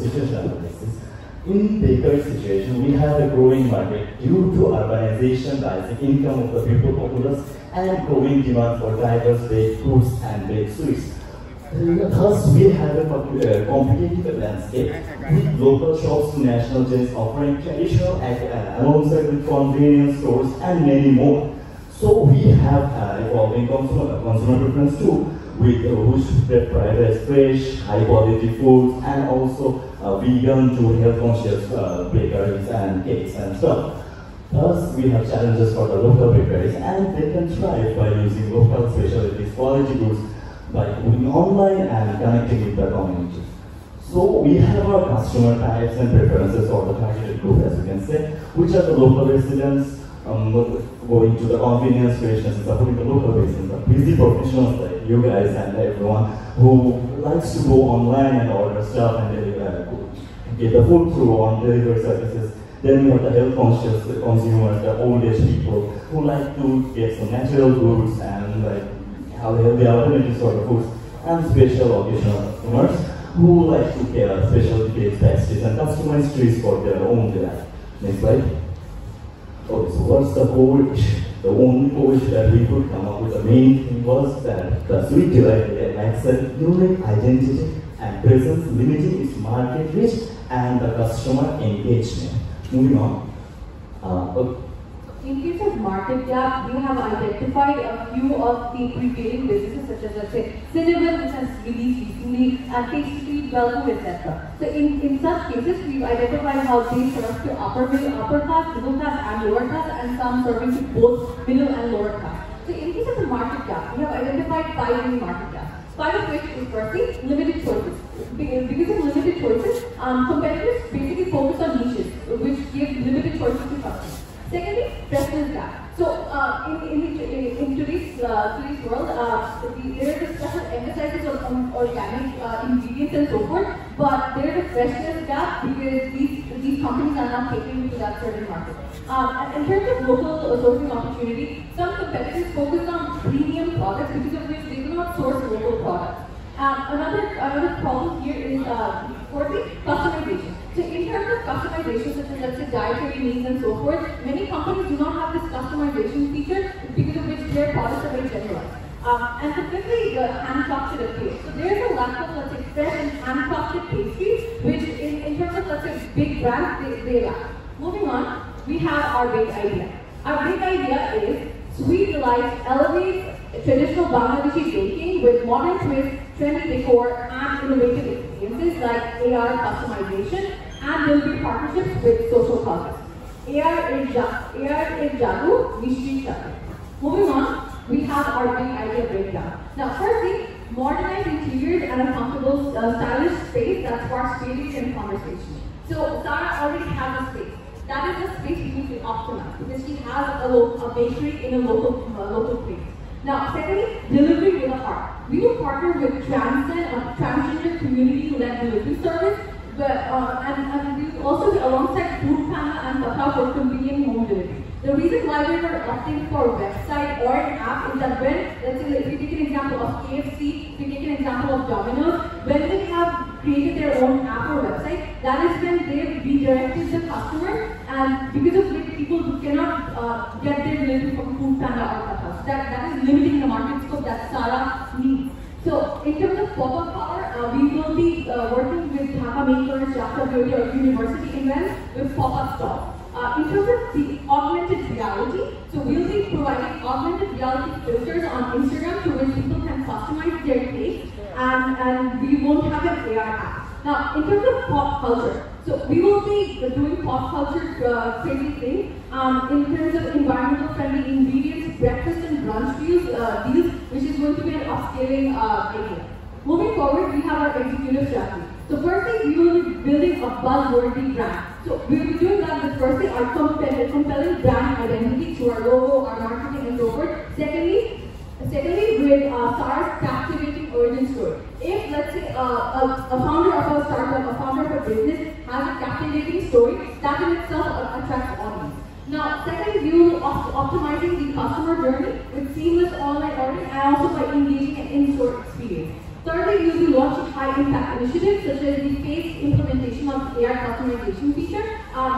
situational analysis. In bakery situation, we have a growing market due to urbanization, rising income of the people populace, and growing demand for diverse baked goods and baked sweets. Thus, we have a competitive landscape with local shops to national chains offering traditional alongside with convenience stores and many more. So we have evolving consumer preference too, with which prioritize fresh, high quality foods and also vegan to health conscious bakeries and cakes and stuff. Thus, we have challenges for the local bakeries and they can thrive by using local specialties, quality goods, by going online and connecting with the community. So we have our customer types and preferences for the targeted group, as you can say, which are the local residents going to the convenience stations, supporting the local residents, the busy professionals like you guys and everyone who likes to go online and order stuff and get the food through on delivery services. Then we have the health conscious consumers, the old age people who like to get some natural goods and like have healthy alternatives for the foods, and special occasional customers who like to care special cakes, pastries, and customized treats for their own delight. Next slide. Okay, so what's the core issue? The only core issue that we could come up with, the main thing was that the sweet delight lacks a unique identity and presence, limiting its market reach and the customer engagement. Moving on. In case of market gap, we have identified a few of the prevailing businesses such as, let's say, Cinnamon, which has released recently, and Tasty Sweet, Welcome, etc. So in such cases, we've identified how they serve to upper class, middle class, and lower class, and some serving to both middle and lower class. So in case of the market gap, we have identified 5 main market gaps. 5 of which is firstly, limited choices. Because of limited choices, competitors basically focus on niches, which give limited choices to customers. Secondly, freshness gap. So in today's world, there is a special emphasis on organic ingredients and so forth, but there is a freshness gap because these companies are not catering into that certain market. And in terms of local sourcing opportunity, some competitors focus on premium products because of which they do not source local products. Another problem here is fourthly, customization. So in terms of customization, such as let's say dietary needs and so forth, many companies do not have this customization feature because of which their products are very generalized. And so fifthly, the handcrafted appeal. So there is a lack of, let's say, fresh and handcrafted pastries, which in terms of, let's say, big brands, they lack. Moving on, we have our big idea. Our big idea is Sweet Delight elevates traditional Bangladeshi baking with modern twists, trendy decor, and innovative experiences like AR customization and building partnerships with social causes. AR is Jadoo, Mishti Jadoo. Moving on, we have our big idea breakdown. Now, firstly, modernize interiors and a comfortable, stylish space that sparks creativity and conversation. So, Sara already has a space. That is the space we need to optimize because she has a bakery in a local place. Now, secondly, delivery with a heart. We will partner with transgender community-led delivery service, and we will also be alongside Foodpanda and Tata for convenient home delivery. The reason why we are opting for a website or an app is that when, let's say, if we take an example of KFC, if we take an example of Domino's, when they have created their own app or website, that is when they redirected the customer, and because of which people who cannot get their delivery from Foodpanda or Tata. So that is limiting the market scope that Sara needs. So in terms of pop-up power, we will be working with Dhaka Makers, Jaffa Beauty or university events with pop-up stalls. In terms of the augmented reality, so we'll be providing augmented reality filters on Instagram to which people can customize their taste, and we won't have an AR app. Now, in terms of pop culture, so we will be doing pop culture crazy things in terms of environmental friendly ingredients, breakfast and brunch deals, which is going to be an upscaling idea. Moving forward, we have our executive strategy. So firstly, we will be building a buzzworthy brand. So we will be doing that with firstly our compelling brand identity through our logo, our marketing and so forth. Secondly, with Sara's captivating origin story. If, let's say, a founder of a startup, a founder of a business has a captivating story, that in itself attracts audience. Now, secondly, we will be optimizing the customer journey with seamless online ordering and also by engaging an in-store experience. Thirdly, we will be launching high-impact initiatives such as the phased implementation AR customization feature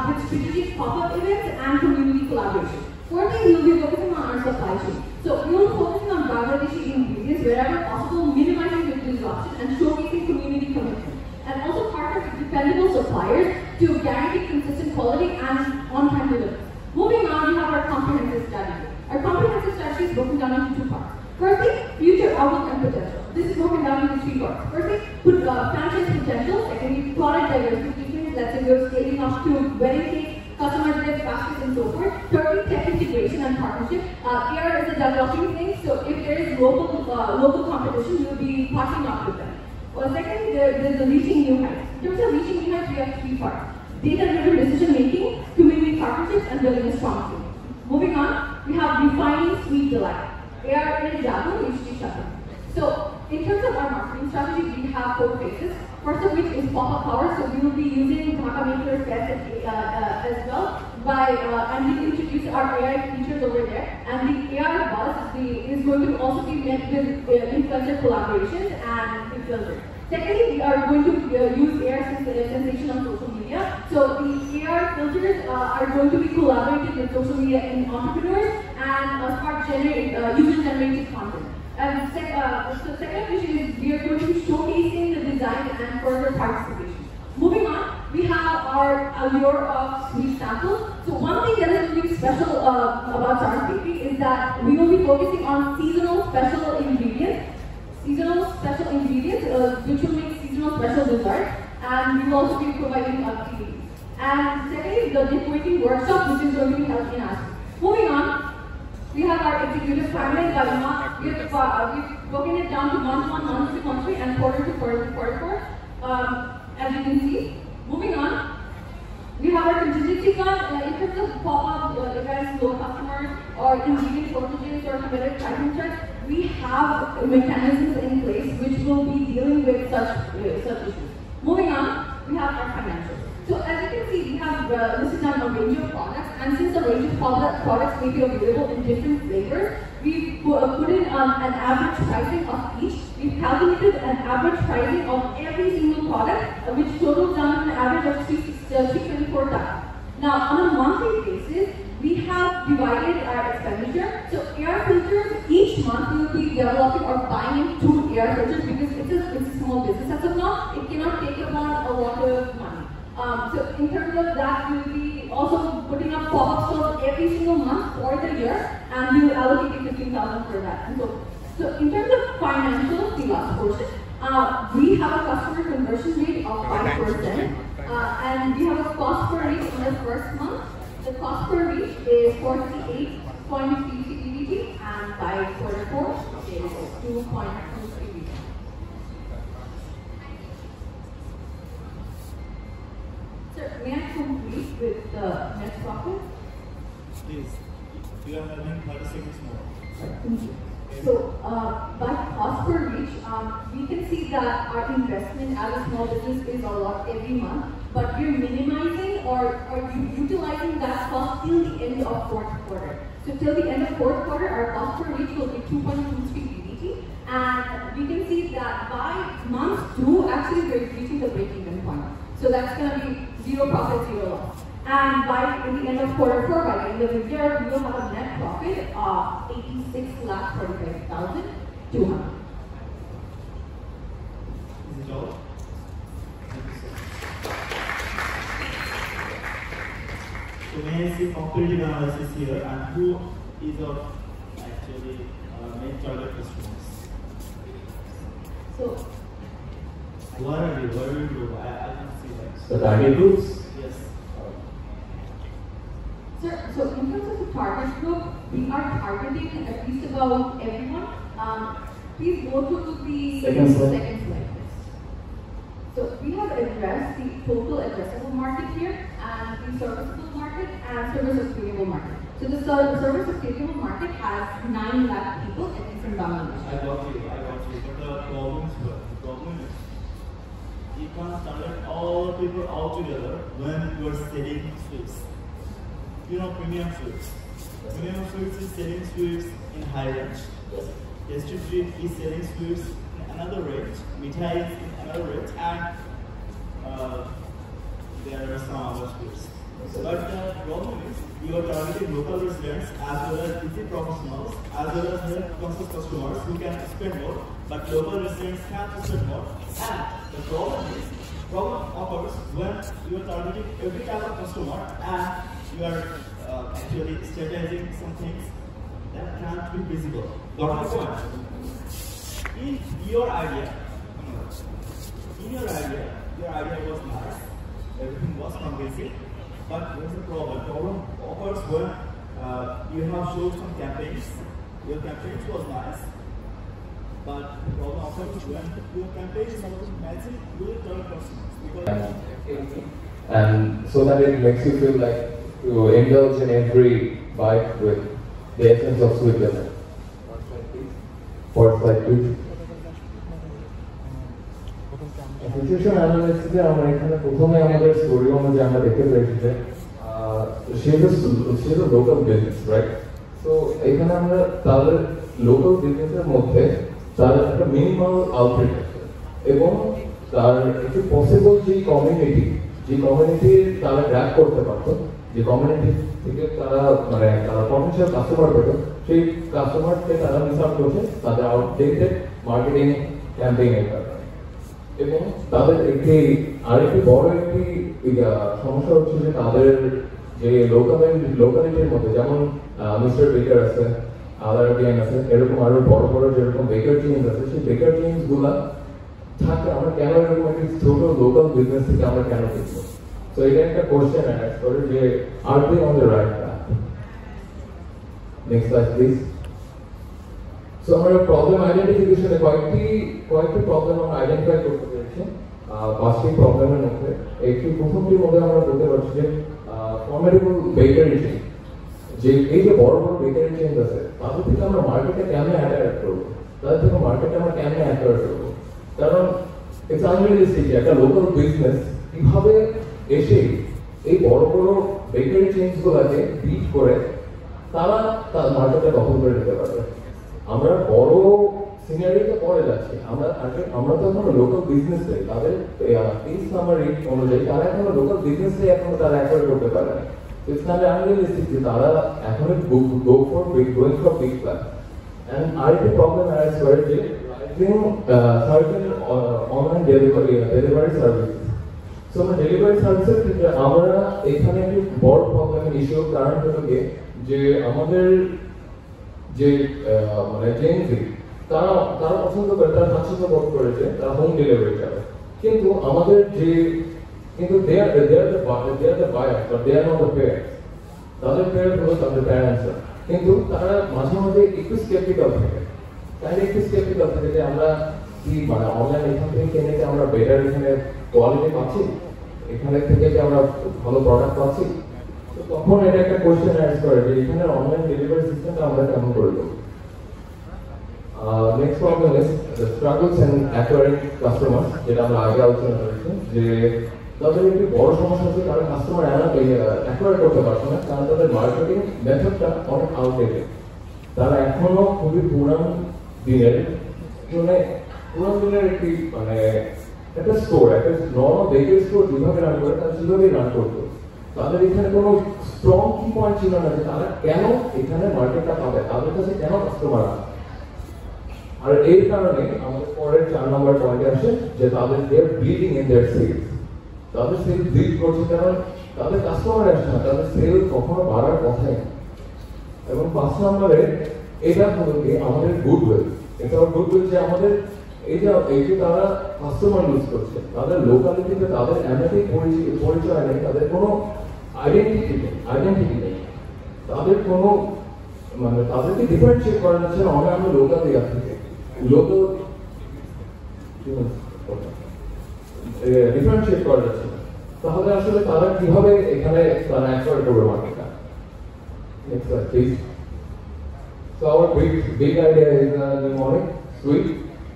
with strategic pop-up events and community collaboration. Fourthly, we will be focusing on our supply chain. So we will be focusing on Bangladeshi ingredients wherever possible, minimizing the disruption and showcasing community commitment. And also partner with dependable suppliers to guarantee consistent quality and on-time delivery. Moving on, we have our comprehensive strategy. Our comprehensive strategy is broken down into two parts. Firstly, future outlook and potential. This is broken down into three parts. Firstly, franchise potential. Secondly, product diversification. Let's say we're scaling up to wedding cake, customer gifts, baskets, and so forth. Thirdly, tech integration and partnership. AR is a developing thing, so if there is local competition, we'll be partnering up with them. Well, secondly, there's the reaching new heights. In terms of reaching new heights, we have three parts. Data-driven decision making, community partnerships, and building a strong team. Moving on, we have refining sweet delight. AR in Jabu, HD Shuttle. So, in terms of our marketing strategy, we have 4 phases. First of which is pop-up power. So we will be using Dhaka Maker Fest as well. And we introduce our AI features over there. And the AR buzz is going to also be met with influencer collaborations and influencers. Secondly, we are going to use AR sensation on social media. So the AR filters are going to be collaborated with social media and entrepreneurs and start user-generated content. And so second vision is we are going to be showcasing the design and further participation. Moving on, we have our allure of sweet samples. So one thing that is really special about Charles Bakery is that we will be focusing on seasonal special ingredients, which will make seasonal special desserts, and we will also be providing activities. And secondly, the networking workshop, which is going to be held in us. Moving on, we have our executive timeline by month. We've broken it down to month to monthly, and quarter to quarter. As you can see. Moving on, we have our contingency plan in terms of pop-up events, low customers, or ingredient shortages, or competitive pricing threats. We have mechanisms in place which will be dealing with such issues. Moving on, we have our financials. So as you can see, we have listed down a range of products, and since the range of products may be available in different flavors, we've put in an average pricing of each. We've calculated an average pricing of every single product, which totals down to an average of $324. Now, on a monthly basis, we have divided our expenditure. So AR filters, each month we will be developing or buying in 2 AR filters because it's a small business as of now. It cannot take upon a lot of money. So in terms of that, we will be also putting up pop-up stores every single month for the year, and we will allocate 15,000 for that. And so in terms of financials, the last portion, we have a customer conversion rate of 5%, and we have a cost per reach in the first month. The cost per reach is 48.3 CPBT, and by quarter 4, it is 2.2 CPBT. Sir, may I complete with the net profit? Please. You are having 30 seconds more. Thank you. So, by cost per reach, we can see that our investment as a small business is a lot every month, but we're minimizing or utilizing that cost till the end of 4th quarter. So, till the end of 4th quarter, our cost per reach will be 2.23 BBT, and we can see that by month 2, actually we're reaching the break-even point. So, that's going to be 0 profit, 0 loss. And by the end of quarter 4, by the end of the year, we will have a net profit of 86,45,200. Is it all? Thank you, sir. So may I see comparative analysis here, and who is our actually main target customers? So, Where are you? I can't see that. The target groups? Yes. Sir, so in terms of the target group, we are targeting at least about everyone. Please go to the second slide. So we have addressed the total addressable market here, and the serviceable market and service sustainable market. So the service sustainable market has 9 lakh people, at least in Bangladesh. I got you. But the problem is, you can't target all people all together when you are selling sweets. You know, premium sweets. Premium sweets is selling sweets in high range. Tasty treat is selling sweets in another range. Mithai is in another range, and there are some other schools. But the problem is you are targeting local residents as well as busy professionals as well as health conscious customers who can spend more, but local residents can't spend more. And the problem occurs when you are targeting every type of customer and you are actually strategizing some things that can't be visible. Got my point? In your idea was nice, everything was convincing, but there's a problem. Problem occurs when you have showed some campaigns. Your campaigns was nice, but the problem occurs when your campaign is not matching with current customers. And so that it makes you feel like you indulge in every bite with the essence of sweet lemon. First slide, please. Situation অ্যানালাইসিসে আমরা এখানে প্রথমে আমাদের story অনুযায়ী আমরা দেখতে পেয়েছি যে সে লোকাল বিজনেস, রাইট? সো এখানে আমরা তাদের লোকাল বিজনেসের মধ্যে তার একটা মিনিমাল আউটলেট আছে এবং তার একটি পসিবল যে কমিউনিটি তারা গ্র্যাব করতে পারতো, যে কমিউনিটি থেকে তারা তারা পটেনশিয়াল কাস্টমার পেত, সেই কাস্টমারকে তারা মিস আউট করছে তাদের আউটডেটেড মার্কেটিং ক্যাম্পেইন এর কারণে। এবং তাদের আরেকটি বড় একটি সমস্যা হচ্ছে যে তাদের যে লোকালিটির মধ্যে যেমন মিস্টার বেকার আছে, আলারবিয়ান আছে, এরকম আরো বড় বড় যেরকম বেকার চেইনস আছে, সেই বেকার চেইনস গুলা থাকে আমরা কেন এরকম একটি ছোট লোকাল বিজনেস থেকে আমরা কেন দেখবো? তো এটা একটা কোশ্চেন অ্যাড করে যে are they on the right path? Next slide please. So আমরা প্রবলেম আইডেন্টিফিকেশনে কয়েকটি প্রবলেম আমরা আইডেন্টিফাই করতে পেরেছি। 5টি প্রবলেমের মধ্যে একটি প্রথমটির মধ্যে আমরা বলতে পারছি যে ফর্মেডেবল বেকারি চেইন, যে এই যে বড় বড় বেকারি চেইন আছে তাদের থেকে আমরা মার্কেটে কেমনে অ্যাট্রাক্ট করবো, তাদের থেকে মার্কেটে আমরা কেমনে অ্যাট্রাক্ট করবো? কারণ ইটস আনরিয়ালিস্টিক যে একটা লোকাল বিজনেস কিভাবে এসে এই বড় বড় বেকারি চেইনস গুলাকে বিট করে তারা তার মার্কেটে দখল করে নিতে পারবে। আমরা বড় সিনারিতে পরে যাচ্ছি, আমরা তো এখনো লোকাল বিজনেস নেই, তাদের পিস নাম্বার 8 অনুযায়ী তারা এখনো লোকাল বিজনেস নেই, এখনো তারা অ্যাকোয়ার করতে পারে না। ইটস নট আনরিয়ালিস্টিক যে তারা এখনো going for big plan. And আরেকটি প্রবলেম অ্যারাইজ করে যে certain online delivery service. So আমরা ডেলিভারি সার্ভিসের ক্ষেত্রে আমরা এখানে একটি বড় প্রবলেমের ইস্যু কারণ হলো যে আমাদের যে জেনজি তারা পছন্দ করে, তারা স্বাচ্ছন্দ্য বোধ করেছে তারা হোম ডেলিভারি চাবে, কিন্তু আমাদের they are the buyers but they are not the parents. তাদের পেরেন্ট হলো তাদের প্যারেন্টসরা, কিন্তু তারা মাঝে মাঝে একটু স্কেপটিক্যাল থাকে, যে আমরা কি অনলাইন এখান থেকে কিনে কি আমরা বেটার এখানে কোয়ালিটি পাচ্ছি, এখানে থেকে কি আমরা ভালো প্রোডাক্ট পাচ্ছি? তো তখন এটা একটা কোশ্চেন অ্যাড করে যে এখানে অনলাইন ডেলিভারি সিস্টেমটা আমরা কেমন করে দেবো? Next problem is the struggles in acquiring customer, যেটা আমরা আগে আলোচনা করেছি যে তাদের একটি বড় সমস্যা হচ্ছে তারা কাস্টমার অ্যাকোয়ার করতে পারছে না, কারণ তাদের মার্কেটিং মেথডটা অনেক আউটডেটেড। তারা এখনো খুবই পুরান দিনের একটি একটা স্টোর, একটা নর্মাল বেকারি স্টোর যেভাবে রান করে তারা সেভাবেই রান করতো। তাদের এখানে কোনো স্ট্রং কি পয়েন্ট ছিল না যে তারা কেন এখানে মার্কেটটা পাবে, তাদের কাছে কেন কাস্টমার আসে। আর এই কারণে আমাদের পরের 4 নম্বর পয়েন্টে আসে যে তাদের ব্লিডিং ইন দেয়ার সেলস, তাদের সেল ব্লিড করছে কারণ তাদের কাস্টমার আসে না, তাদের সেল কখনো বাড়ার কথাই না। এবং 5 নম্বরে এটা হলো কি আমাদের গুডউইল, এটা গুডউইল যে আমাদের এই যে তারা কাস্টমার লুজ করছে, তাদের লোকালিটিতে তাদের এমএটি পরিচয় নেই, তাদের কোনো আইডেন্টিটি নেই, তাদের কোনো তাদেরকে ডিফারেন্সিয়েট করা যাচ্ছে না অন্যান্য লোকাল এরিয়া থেকে, ডিফারেন্সিয়েট করা যাচ্ছে না। তাহলে আসলে তারা কিভাবে এখানে তারা অ্যাকোয়ার করবে মার্কেটটা? Next slide please. So our big idea is mnemonic suite.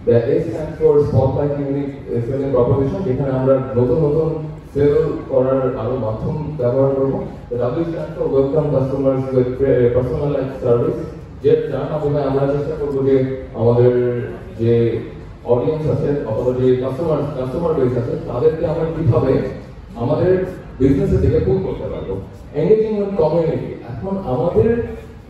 The A stands for Spotlight Unique Selling Proposition, যেখানে আমরা নতুন সেল করার আরো মাধ্যম ব্যবহার করব। The W stands for Welcome Customers with Personalized Service, যার মাধ্যমে আমরা চেষ্টা করবো যে আমাদের যে অডিয়েন্স আছে অথবা যে কাস্টমার বেস আছে তাদেরকে আমরা কিভাবে আমাদের বিজনেসের দিকে পুল করতে পারবো। এঙ্গেজিং উইথ কমিউনিটি, এখন আমাদের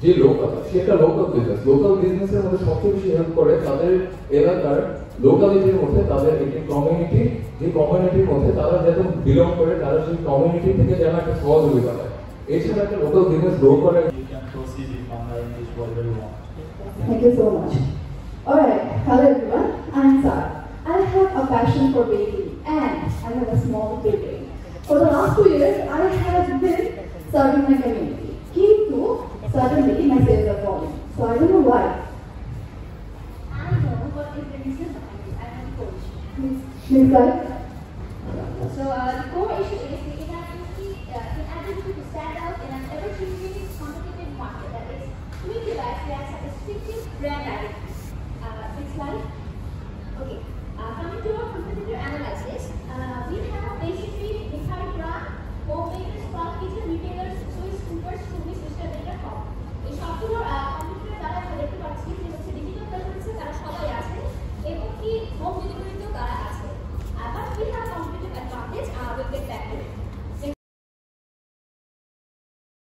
যে লোকাল, সেটা লোকাল বিজনেসের মধ্যে সবচেয়ে বেশি হেল্প করে তাদের এলাকার লোকালিটির মধ্যে তাদের একটি কমিউনিটি, যে কমিউনিটির মধ্যে তারা যেরকম বিলং করে তারা সেই কমিউনিটি থেকে যেন একটা সহযোগিতা পায়। এছাড়া একটা লোকাল বিজনেস গ্রো করে। You can proceed in Bangla, English, whatever you want. Thank you so much. Alright, hello everyone, I'm Sarah. I have a passion for baking and I have a small bakery. For the last 2 years, I have been serving my community. Kintu, suddenly my sales are falling. So I don't know why. I know what is the reason behind it. I am a coach. Please guys. So the